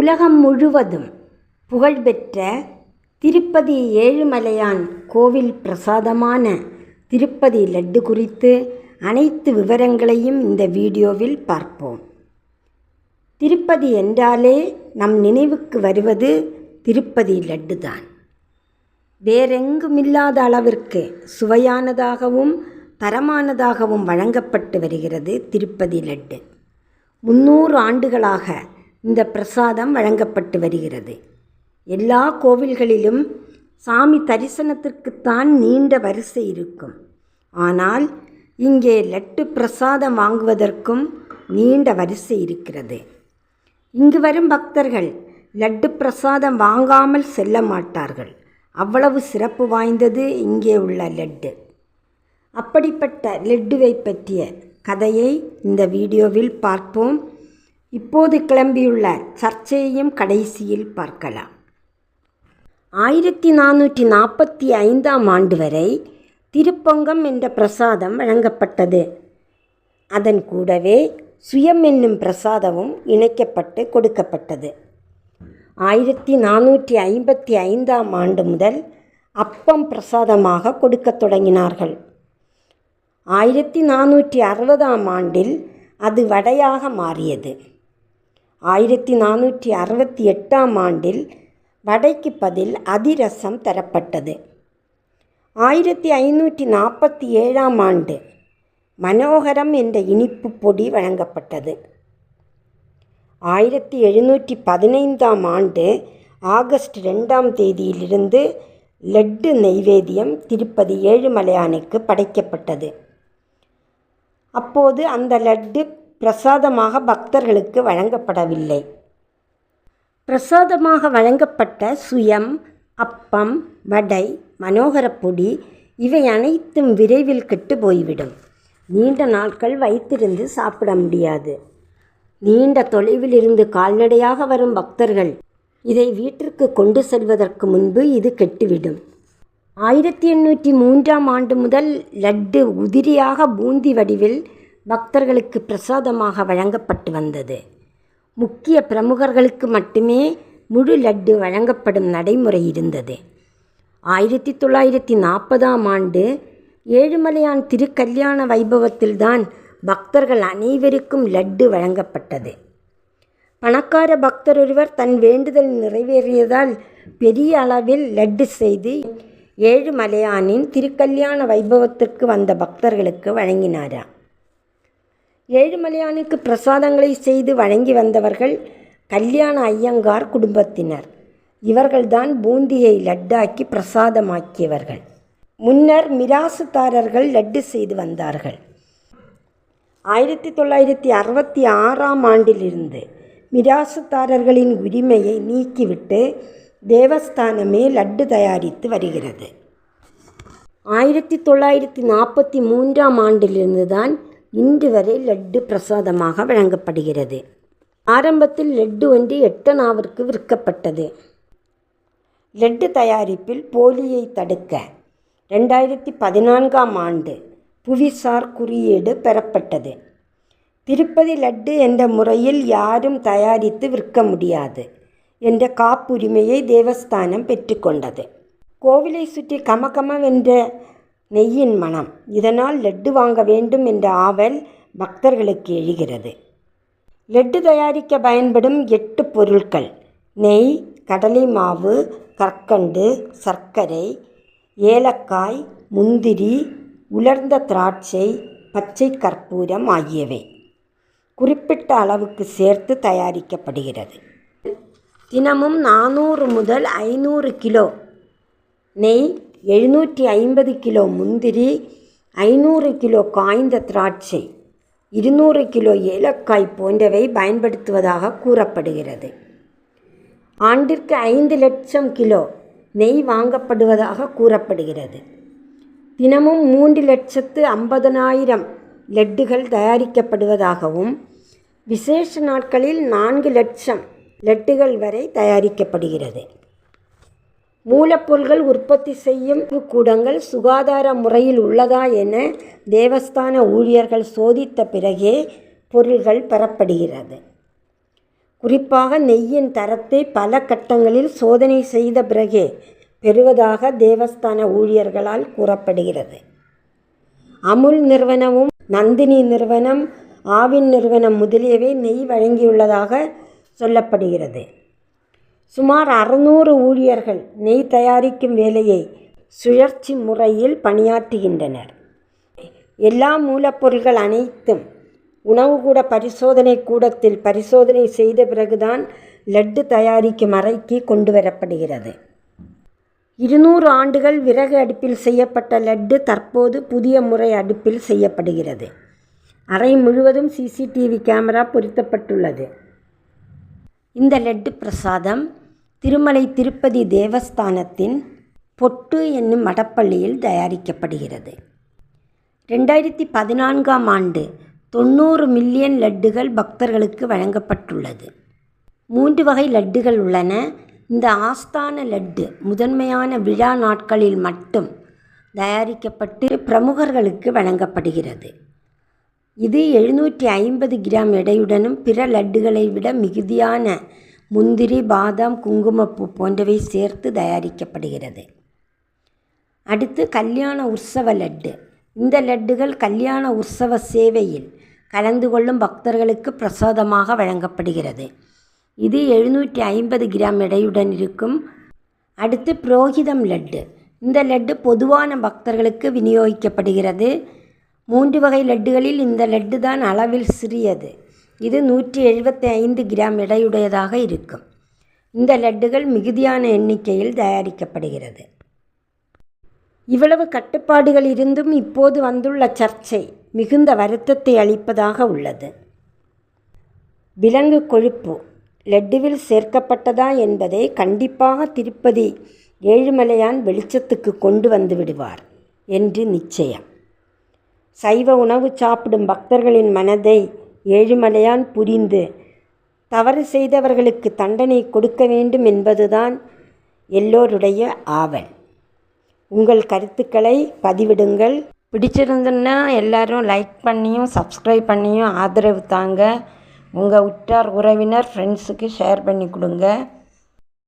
உலகம் முழுவதும் புகழ்பெற்ற திருப்பதி ஏழுமலையான் கோவில் பிரசாதமான திருப்பதி லட்டு குறித்து அனைத்து விவரங்களையும் இந்த வீடியோவில் பார்ப்போம். திருப்பதி என்றாலே நம் நினைவுக்கு வருவது திருப்பதி லட்டு தான். வேறெங்குமில்லாத அளவிற்கு சுவையானதாகவும் தரமானதாகவும் வழங்கப்பட்டு வருகிறது திருப்பதி லட்டு. 300 ஆண்டுகளாக இந்த பிரசாதம் வழங்கப்பட்டு வருகிறது. எல்லா கோவில்களிலும் சாமி தரிசனத்திற்குத்தான் நீண்ட வரிசை இருக்கும். ஆனால் இங்கே லட்டு பிரசாதம் வாங்குவதற்கும் நீண்ட வரிசை இருக்கிறது. இங்கு வரும் பக்தர்கள் லட்டு பிரசாதம் வாங்காமல் செல்ல மாட்டார்கள். அவ்வளவு சிறப்பு வாய்ந்தது இங்கே உள்ள லட்டு. அப்படிப்பட்ட லட்டுவை பற்றிய கதையை இந்த வீடியோவில் பார்ப்போம். இப்போது கிளம்பியுள்ள சர்ச்சையையும் கடைசியில் பார்க்கலாம். 1445ஆம் ஆண்டு வரை திருப்பொங்கம் என்ற பிரசாதம் வழங்கப்பட்டது. அதன் கூடவே சுயம் என்னும் பிரசாதமும் இணைக்கப்பட்டு கொடுக்கப்பட்டது. 1455ஆம் ஆண்டு முதல் அப்பம் பிரசாதமாக கொடுக்கத் தொடங்கினார்கள். 1460ஆம் ஆண்டில் அது வடையாக மாறியது. 1468ஆம் ஆண்டில் வடைக்கு பதில் அதிரசம் தரப்பட்டது. 1547ஆம் ஆண்டு மனோகரம் என்ற இனிப்பு பொடி வழங்கப்பட்டது. 1715ஆம் ஆண்டு ஆகஸ்ட் 2ஆம் தேதியிலிருந்து லட்டு நைவேத்தியம் திருப்பதி ஏழுமலையானுக்கு படைக்கப்பட்டது. அப்போது அந்த லட்டு பிரசாதமாக பக்தர்களுக்கு வழங்கப்படவில்லை. பிரசாதமாக வழங்கப்பட்ட சுயம், அப்பம், வடை, மனோகரப்பொடி இவை அனைத்தும் விரைவில் கெட்டு போய்விடும். நீண்ட நாட்கள் வைத்திருந்து சாப்பிட முடியாது. நீண்ட தொலைவிலிருந்து கால்நடையாக வரும் பக்தர்கள் இதை வீட்டிற்கு கொண்டு செல்வதற்கு முன்பு இது கெட்டுவிடும். 1803ஆம் ஆண்டு முதல் லட்டு உதிரியாக பூந்தி வடிவில் பக்தர்களுக்கு பிரசாதமாக வழங்கப்பட்டு வந்தது. முக்கிய பிரமுகர்களுக்கு மட்டுமே முழு லட்டு வழங்கப்படும் நடைமுறை இருந்தது. 1940ஆம் ஆண்டு ஏழுமலையான் திருக்கல்யாண வைபவத்தில்தான் பக்தர்கள் அனைவருக்கும் லட்டு வழங்கப்பட்டது. பணக்கார பக்தர் ஒருவர் தன் வேண்டுதல் நிறைவேறியதால் பெரிய அளவில் லட்டு செய்து ஏழுமலையானின் திருக்கல்யாண வைபவத்திற்கு வந்த பக்தர்களுக்கு வழங்கினாராம். ஏழுமலையானுக்கு பிரசாதங்களை செய்து வழங்கி வந்தவர்கள் கல்யாண ஐயங்கார் குடும்பத்தினர். இவர்கள்தான் பூந்தியை லட்டாக்கி பிரசாதமாக்கியவர்கள். முன்னர் மிராசுதாரர்கள் லட்டு செய்து வந்தார்கள். 1966ஆம் ஆண்டிலிருந்து மிராசுதாரர்களின் உரிமையை நீக்கிவிட்டு தேவஸ்தானமே லட்டு தயாரித்து வருகிறது. 1943ஆம் ஆண்டிலிருந்து தான் இன்று வரை லட்டு பிரசாதமாக வழங்கப்படுகிறது. ஆரம்பத்தில் லட்டு ஒன்று 8 அணாவிற்கு விற்கப்பட்டது. லட்டு தயாரிப்பில் போலியை தடுக்க 2014ஆம் ஆண்டு புவிசார் குறியீடு பெறப்பட்டது. திருப்பதி லட்டு என்ற முறையில் யாரும் தயாரித்து விற்க முடியாது என்ற காப்புரிமையை தேவஸ்தானம் பெற்றுக்கொண்டது. கோவிலை சுற்றி கமகமவென்ற நெய்யின் மனம். இதனால் லட்டு வாங்க வேண்டும் என்ற ஆவல் பக்தர்களுக்கு எழுகிறது. லட்டு தயாரிக்க பயன்படும் 8 பொருட்கள்: நெய், கடலை மாவு, கற்கண்டு, சர்க்கரை, ஏலக்காய், முந்திரி, உலர்ந்த திராட்சை, பச்சை கற்பூரம் ஆகியவை குறிப்பிட்ட அளவுக்கு சேர்த்து தயாரிக்கப்படுகிறது. தினமும் 400 முதல் 500 கிலோ நெய், 750 கிலோ முந்திரி, 500 கிலோ காய்ந்த திராட்சை, 200 கிலோ ஏலக்காய் போன்றவை பயன்படுத்துவதாக கூறப்படுகிறது. ஆண்டிற்கு 5 லட்சம் கிலோ நெய் வாங்கப்படுவதாக கூறப்படுகிறது. தினமும் 3,50,000 லட்டுகள் தயாரிக்கப்படுவதாகவும் விசேஷ நாட்களில் 4 லட்சம் லட்டுகள் வரை தயாரிக்கப்படுகிறது. மூலப்பொருட்கள் உற்பத்தி செய்யும் கூடங்கள் சுகாதார முறையில் உள்ளதா என தேவஸ்தான ஊழியர்கள் சோதித்த பிறகே பொருள்கள் பெறப்படுகிறது. குறிப்பாக நெய்யின் தரத்தை பல கட்டங்களில் சோதனை செய்த பிறகே பெறுவதாக தேவஸ்தான ஊழியர்களால் கூறப்படுகிறது. அமுல் நிறுவனமும் நந்தினி நிறுவனம், ஆவின் நிறுவனம் முதலியவை நெய் வழங்கியுள்ளதாக சொல்லப்படுகிறது. சுமார் 600 ஊழியர்கள் நெய் தயாரிக்கும் வேலையை சுழற்சி முறையில் பணியாற்றுகின்றனர். எல்லா மூலப்பொருட்கள் அனைத்தும் உணவுக்கூட பரிசோதனை கூடத்தில் பரிசோதனை செய்த பிறகுதான் லட்டு தயாரிக்கும் அறைக்கு கொண்டு வரப்படுகிறது. 200 ஆண்டுகள் விறகு அடுப்பில் செய்யப்பட்ட லட்டு தற்போது புதிய முறை அடுப்பில் செய்யப்படுகிறது. அறை முழுவதும் சிசிடிவி கேமரா பொருத்தப்பட்டுள்ளது. இந்த லட்டு பிரசாதம் திருமலை திருப்பதி தேவஸ்தானத்தின் பொட்டு என்னும் மடப்பள்ளியில் தயாரிக்கப்படுகிறது. 2014ஆம் ஆண்டு 90 மில்லியன் லட்டுகள் பக்தர்களுக்கு வழங்கப்பட்டுள்ளது. 3 வகை லட்டுகள் உள்ளன. இந்த ஆஸ்தான லட்டு முதன்மையான விழா நாட்களில் மட்டும் தயாரிக்கப்பட்டு பிரமுகர்களுக்கு வழங்கப்படுகிறது. இது 750 கிராம் எடையுடனும் பிற லட்டுகளை விட மிகுதியான முந்திரி, பாதாம், குங்குமப்பூ போன்றவை சேர்த்து தயாரிக்கப்படுகிறது. அடுத்து கல்யாண உற்சவ லட்டு. இந்த லட்டுகள் கல்யாண உற்சவ சேவையில் கலந்து கொள்ளும் பக்தர்களுக்கு பிரசாதமாக வழங்கப்படுகிறது. இது 750 கிராம் எடையுடன் இருக்கும். அடுத்து புரோகிதம் லட்டு. இந்த லட்டு பொதுவான பக்தர்களுக்கு விநியோகிக்கப்படுகிறது. 3 வகை லட்டுகளில் இந்த லட்டு தான் அளவில் சிறியது. இது 175 கிராம் எடையுடையதாக இருக்கும். இந்த லட்டுகள் மிகுதியான எண்ணிக்கையில் தயாரிக்கப்படுகிறது. இவ்வளவு கட்டுப்பாடுகள் இருந்தும் இப்போது வந்துள்ள சர்ச்சை மிகுந்த வருத்தத்தை அளிப்பதாக உள்ளது. விலங்கு கொழுப்பு லட்டுவில் சேர்க்கப்பட்டதா என்பதை கண்டிப்பாக திருப்பதி ஏழுமலையான் வெளிச்சத்துக்கு கொண்டு வந்து விடுவார் என்று நிச்சயம். சைவ உணவு சாப்பிடும் பக்தர்களின் மனதை ஏழுமலையான் புரிந்து தவறு செய்தவர்களுக்கு தண்டனை கொடுக்க வேண்டும் என்பதுதான் எல்லோருடைய ஆவல். உங்கள் கருத்துக்களை பதிவிடுங்கள். பிடிச்சிருந்துன்னா எல்லாரும் லைக் பண்ணியும் சப்ஸ்கிரைப் பண்ணியும் ஆதரவு தாங்க. உங்கள் உற்றார் உறவினர் ஃப்ரெண்ட்ஸுக்கு ஷேர் பண்ணி கொடுங்க.